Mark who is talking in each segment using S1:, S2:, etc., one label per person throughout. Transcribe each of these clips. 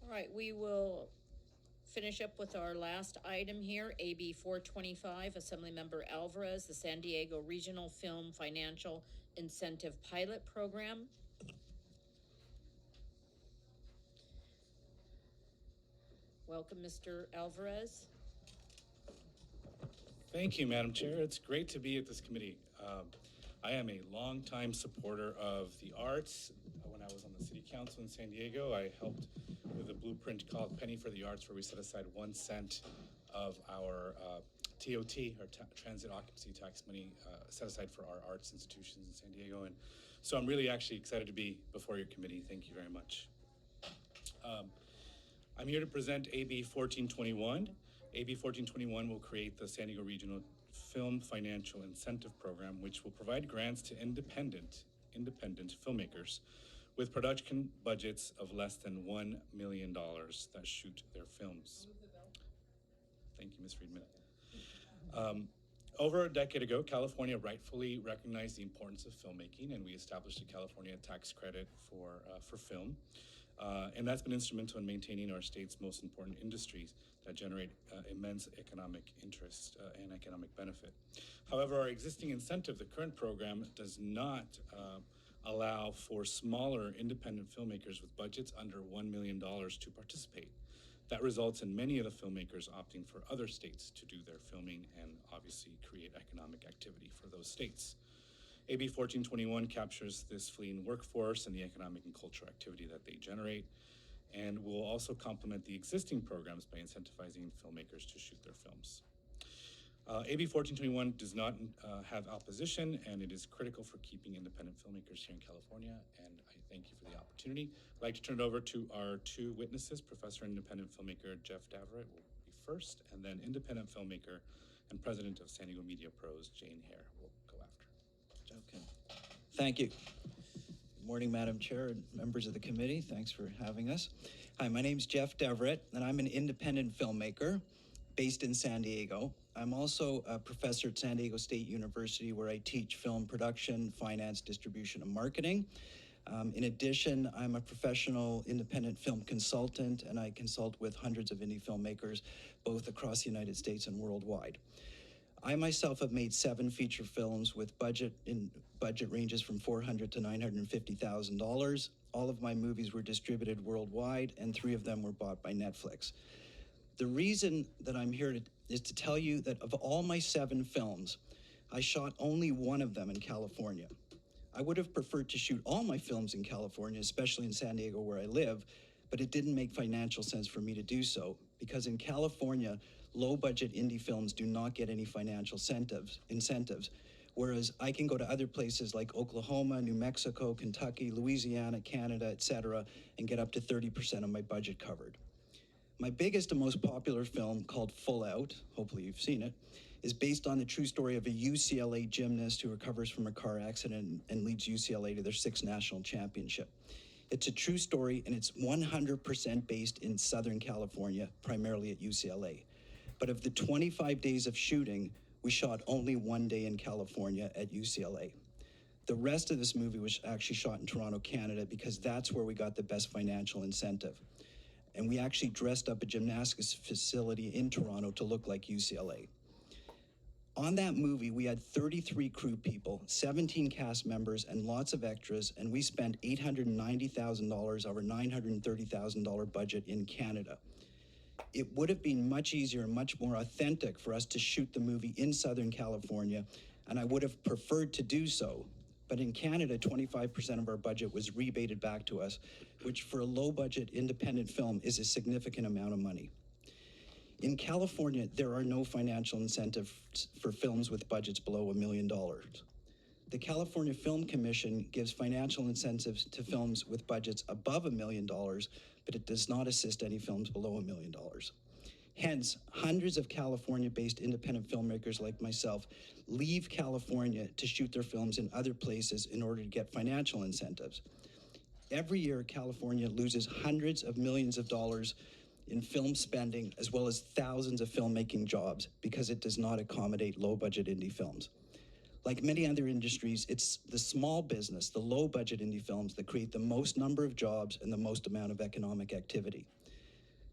S1: All right, we will finish up with our last item here, AB 425, Assemblymember Alvarez, the San Diego Regional Film Financial Incentive Pilot Program. Welcome, Mr. Alvarez.
S2: Thank you, Madam Chair. It's great to be at this committee. I am a longtime supporter of the arts. When I was on the City Council in San Diego, I helped with a blueprint called Penny for the Arts, where we set aside 1 cent of our TOT, or transit occupancy tax money, set aside for our arts institutions in San Diego. And so I'm really actually excited to be before your committee. Thank you very much. I'm here to present AB 1421. AB 1421 will create the San Diego Regional Film Financial Incentive Program, which will provide grants to independent filmmakers with production budgets of less than $1 million that shoot their films. Thank you, Ms. Friedman. Over a decade ago, California rightfully recognized the importance of filmmaking, and we established a California tax credit for film. And that's been instrumental in maintaining our state's most important industries that generate immense economic interest and economic benefit. However, our existing incentive, the current program, does not allow for smaller independent filmmakers with budgets under $1 million to participate. That results in many of the filmmakers opting for other states to do their filming and obviously create economic activity for those states. AB 1421 captures this fleeing workforce and the economic and cultural activity that they generate, and will also complement the existing programs by incentivizing filmmakers to shoot their films. AB 1421 does not have opposition, and it is critical for keeping independent filmmakers here in California, and I thank you for the opportunity. I'd like to turn it over to our 2 witnesses. Professor and independent filmmaker Jeff Daverett will be first, and then independent filmmaker and president of San Diego Media Pros, Jane Hare, will go after.
S3: Okay. Thank you. Good morning, Madam Chair and members of the committee. Thanks for having us. Hi, my name's Jeff Deverett, and I'm an independent filmmaker based in San Diego. I'm also a professor at San Diego State University, where I teach film production, finance, distribution, and marketing. In addition, I'm a professional independent film consultant, and I consult with hundreds of indie filmmakers, both across the United States and worldwide. I myself have made 7 feature films with budget ranges from $400,000 to $950,000. All of my movies were distributed worldwide, and 3 of them were bought by Netflix. The reason that I'm here is to tell you that of all my 7 films, I shot only 1 of them in California. I would have preferred to shoot all my films in California, especially in San Diego where I live, but it didn't make financial sense for me to do so, because in California, low-budget indie films do not get any financial incentives, whereas I can go to other places like Oklahoma, New Mexico, Kentucky, Louisiana, Canada, etc., and get up to 30% of my budget covered. My biggest and most popular film, called Full Out, hopefully you've seen it, is based on the true story of a UCLA gymnast who recovers from a car accident and leads UCLA to their 6th national championship. It's a true story, and it's 100% based in Southern California, primarily at UCLA. But of the 25 days of shooting, we shot only 1 day in California at UCLA. The rest of this movie was actually shot in Toronto, Canada, because that's where we got the best financial incentive. And we actually dressed up a gymnastics facility in Toronto to look like UCLA. On that movie, we had 33 crew people, 17 cast members, and lots of extras, and we spent $890,000 of our $930,000 budget in Canada. It would have been much easier and much more authentic for us to shoot the movie in Southern California, and I would have preferred to do so. But in Canada, 25% of our budget was rebated back to us, which for a low-budget independent film is a significant amount of money. In California, there are no financial incentives for films with budgets below $1 million. The California Film Commission gives financial incentives to films with budgets above $1 million, but it does not assist any films below $1 million. Hence, hundreds of California-based independent filmmakers like myself leave California to shoot their films in other places in order to get financial incentives. Every year, California loses hundreds of millions of dollars in film spending, as well as thousands of filmmaking jobs, because it does not accommodate low-budget indie films. Like many other industries, it's the small business, the low-budget indie films, that create the most number of jobs and the most amount of economic activity.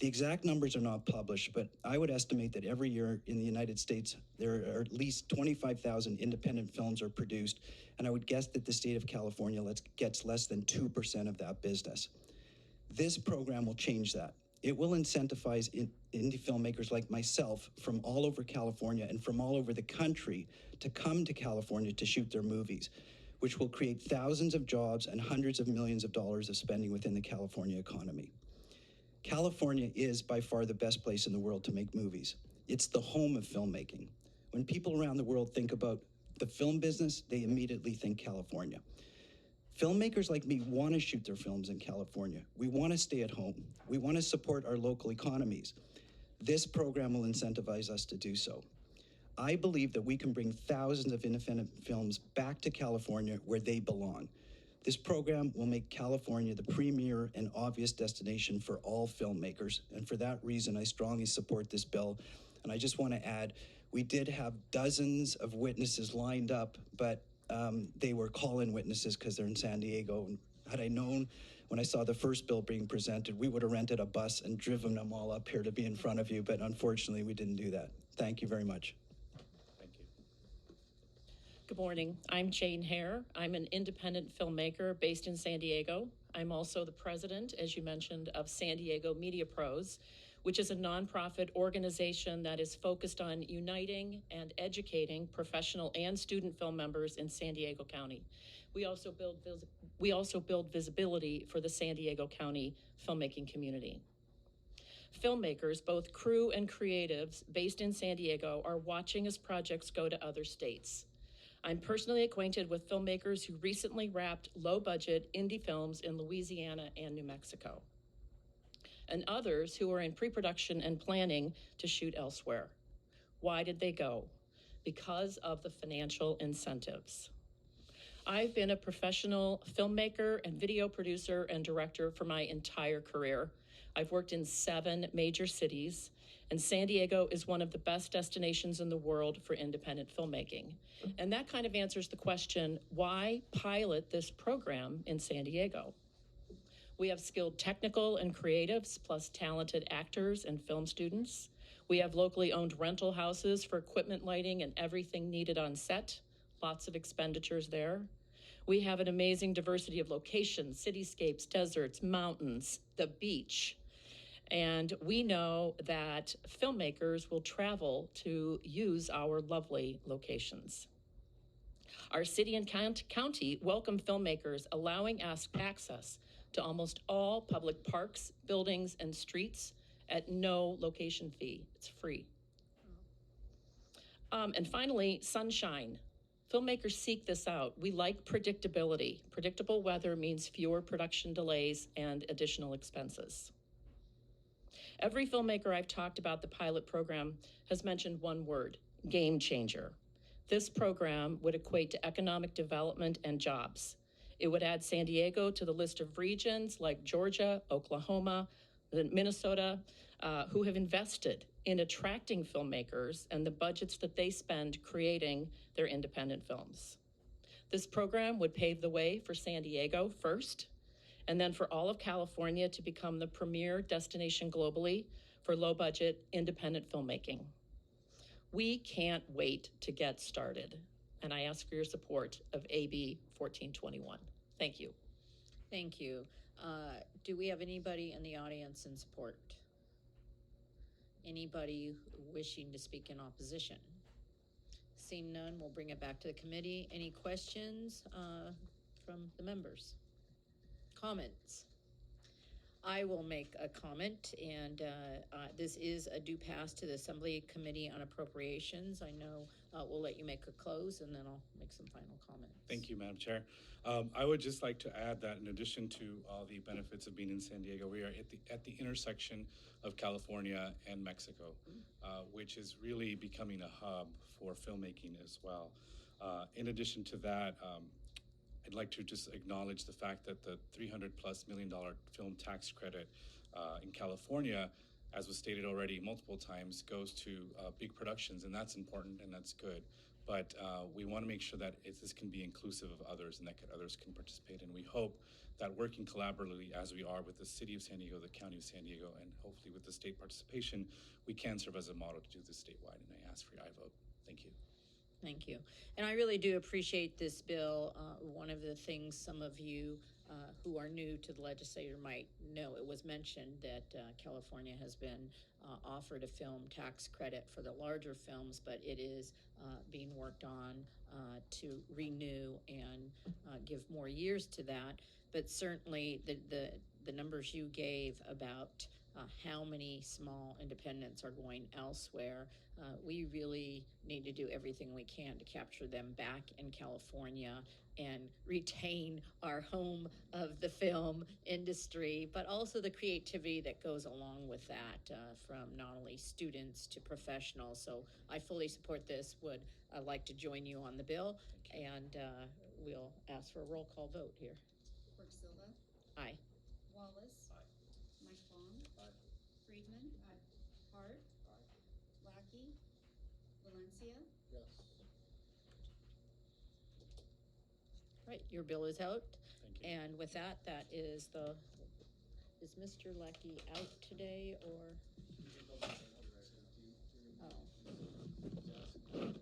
S3: The exact numbers are not published, but I would estimate that every year in the United States, there are at least 25,000 independent films are produced, and I would guess that the state of California gets less than 2% of that business. This program will change that. It will incentivize indie filmmakers like myself from all over California and from all over the country to come to California to shoot their movies, which will create thousands of jobs and hundreds of millions of dollars of spending within the California economy. California is by far the best place in the world to make movies. It's the home of filmmaking. When people around the world think about the film business, they immediately think California. Filmmakers like me want to shoot their films in California. We want to stay at home. We want to support our local economies. This program will incentivize us to do so. I believe that we can bring thousands of independent films back to California where they belong. This program will make California the premier and obvious destination for all filmmakers, and for that reason, I strongly support this bill. And I just want to add, we did have dozens of witnesses lined up, but they were call-in witnesses because they're in San Diego. And had I known when I saw the first bill being presented, we would have rented a bus and driven them all up here to be in front of you, but unfortunately, we didn't do that. Thank you very much.
S2: Thank you.
S4: Good morning. I'm Jane Hare. I'm an independent filmmaker based in San Diego. I'm also the president, as you mentioned, of San Diego Media Pros, which is a nonprofit organization that is focused on uniting and educating professional and student film members in San Diego County. We also build visibility for the San Diego County filmmaking community. Filmmakers, both crew and creatives based in San Diego, are watching as projects go to other states. I'm personally acquainted with filmmakers who recently wrapped low-budget indie films in Louisiana and New Mexico, and others who are in pre-production and planning to shoot elsewhere. Why did they go? Because of the financial incentives. I've been a professional filmmaker and video producer and director for my entire career. I've worked in 7 major cities, and San Diego is one of the best destinations in the world for independent filmmaking. And that kind of answers the question, why pilot this program in San Diego? We have skilled technical and creatives, plus talented actors and film students. We have locally owned rental houses for equipment, lighting, and everything needed on set. Lots of expenditures there. We have an amazing diversity of locations, cityscapes, deserts, mountains, the beach. And we know that filmmakers will travel to use our lovely locations. Our city and county welcome filmmakers, allowing us access to almost all public parks, buildings, and streets at no location fee. It's free. And finally, sunshine. Filmmakers seek this out. We like predictability. Predictable weather means fewer production delays and additional expenses. Every filmmaker I've talked about the pilot program has mentioned one word: game changer. This program would equate to economic development and jobs. It would add San Diego to the list of regions like Georgia, Oklahoma, Minnesota, who have invested in attracting filmmakers and the budgets that they spend creating their independent films. This program would pave the way for San Diego first, and then for all of California to become the premier destination globally for low-budget independent filmmaking. We can't wait to get started, and I ask for your support of AB 1421. Thank you.
S1: Thank you. Do we have anybody in the audience in support? Anybody wishing to speak in opposition? Seeing none, we'll bring it back to the committee. Any questions from the members? Comments? I will make a comment, and this is a due pass to the Assembly Committee on Appropriations. I know we'll let you make a close, and then I'll make some final comments.
S2: Thank you, Madam Chair. I would just like to add that in addition to all the benefits of being in San Diego, we are at the intersection of California and Mexico, which is really becoming a hub for filmmaking as well. In addition to that, I'd like to just acknowledge the fact that the $300+ million film tax credit in California, as was stated already multiple times, goes to big productions, and that's important and that's good. But we want to make sure that this can be inclusive of others and that others can participate. And we hope that working collaboratively as we are with the City of San Diego, the County of San Diego, and hopefully with the state participation, we can serve as a model to do this statewide. And I ask for your aye vote. Thank you.
S1: Thank you. And I really do appreciate this bill. One of the things some of you who are new to the legislature might know, it was mentioned that California has been offered a film tax credit for the larger films, but it is being worked on to renew and give more years to that. But certainly the numbers you gave about how many small independents are going elsewhere, we really need to do everything we can to capture them back in California and retain our home of the film industry, but also the creativity that goes along with that, from not only students to professionals. So I fully support this, would like to join you on the bill, and we'll ask for a roll call vote here.
S5: Quirk Silva,
S1: Aye.
S5: Wallace.
S2: Aye.
S5: Mike Long.
S2: Aye.
S5: Friedman. Hart. Lackey. Valencia.
S2: Yes.
S1: Right, your bill is out.
S2: Thank you.
S1: And with that, is Mr. Lecky out today or? Oh.